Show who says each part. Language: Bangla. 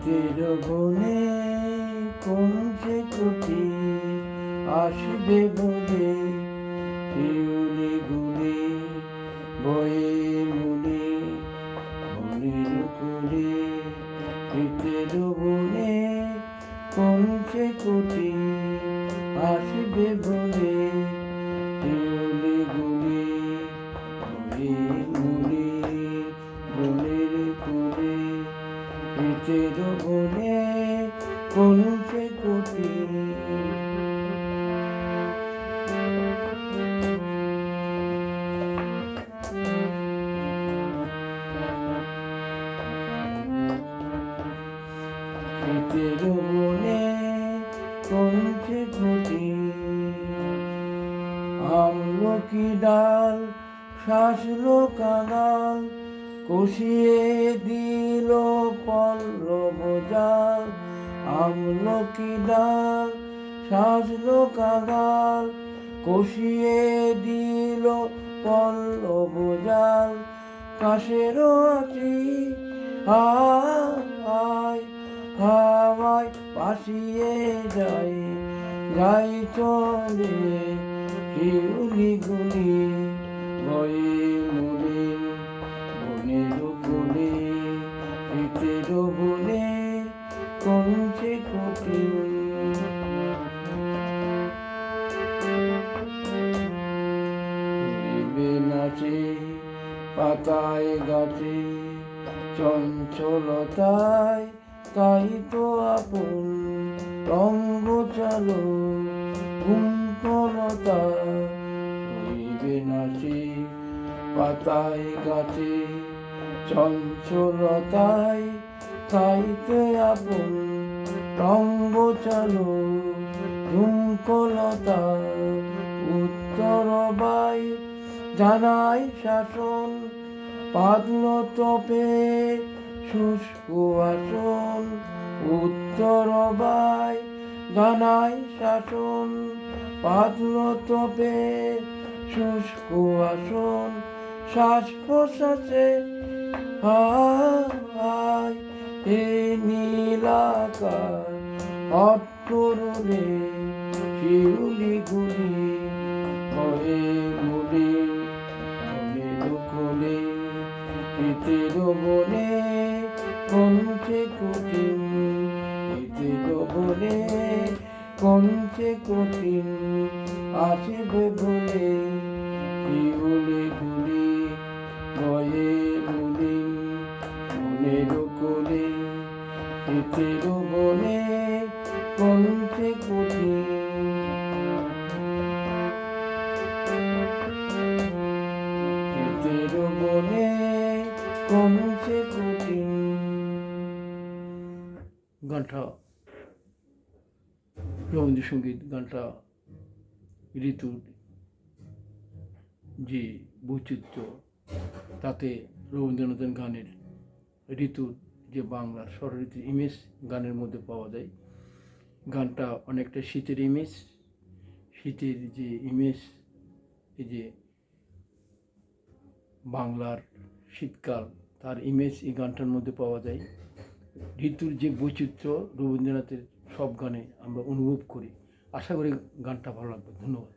Speaker 1: শীতের বনে কোন সে কুটি আসবে বলে শিউলি গুলি বয়ে মুলি মনের করে শীতের বনে কোন সে কুটি আসবে বলে শিউলি গুলি বয়ে মুলি মনের করে শীতের বনে কোন সে কুটি শীতের বনে কোন সে কুটি আমলকি ডাল শাসলো কাঙাল কষিয়ে দিল পল্লব জাল আমলকি ডাল সাজলো কাঙাল কষিয়ে দিল পল্লব জাল কাশের আছি হায় হাওয়ায় ভাসিয়ে যায় যাই চলে শিউলি গুলি বয়ে মুলি মনের কোলে শীতের বনে কোন সে কুটি নাচে পাতায় গাছে চঞ্চলতায় তাই তো আপন রঙ্গ চালো কুঙ্কলতা হইবে নাচে পাতায় গাছে চঞ্চলতায় তাই তো আপন রঙ্গ চালো কুঙ্কলতা উত্তর বাই জানাই শাসন পাদল তপে শুষ্ক আসন উত্তর বাই জানাই শাসন পাদল তপে শুষ্ক আসন শ্বাস প্রশ্বাসে হায় হে নীলাকার অতরুণে শিউলি গুলি বয়ে মুলি মনের কোলে শীতের বনে কোন সে কুটি শীতের বনে কোন সে কুটি আসবে বলে শিউলি গুলি বয়ে মুলি মনের কোলে শীতের বনে কোন সে কুটি শীতের বনে কোন সে কুটি। গানটা রবীন্দ্রসঙ্গীত গানটা ঋতুর যে বৈচিত্র্য তাতে রবীন্দ্রনাথের গানের ঋতুর যে বাংলার ষড়ঋতুর ইমেজ গানের মধ্যে পাওয়া যায়। গানটা অনেকটা শীতের ইমেজ, শীতের যে ইমেজ, এই যে বাংলার শীতকাল তার ইমেজ এই গানটার মধ্যে পাওয়া যায়। ঋতুর যে বৈচিত্র্য রবীন্দ্রনাথের সব গানে আমরা অনুভব করি। আশা করি গানটা ভালো লাগবে। ধন্যবাদ।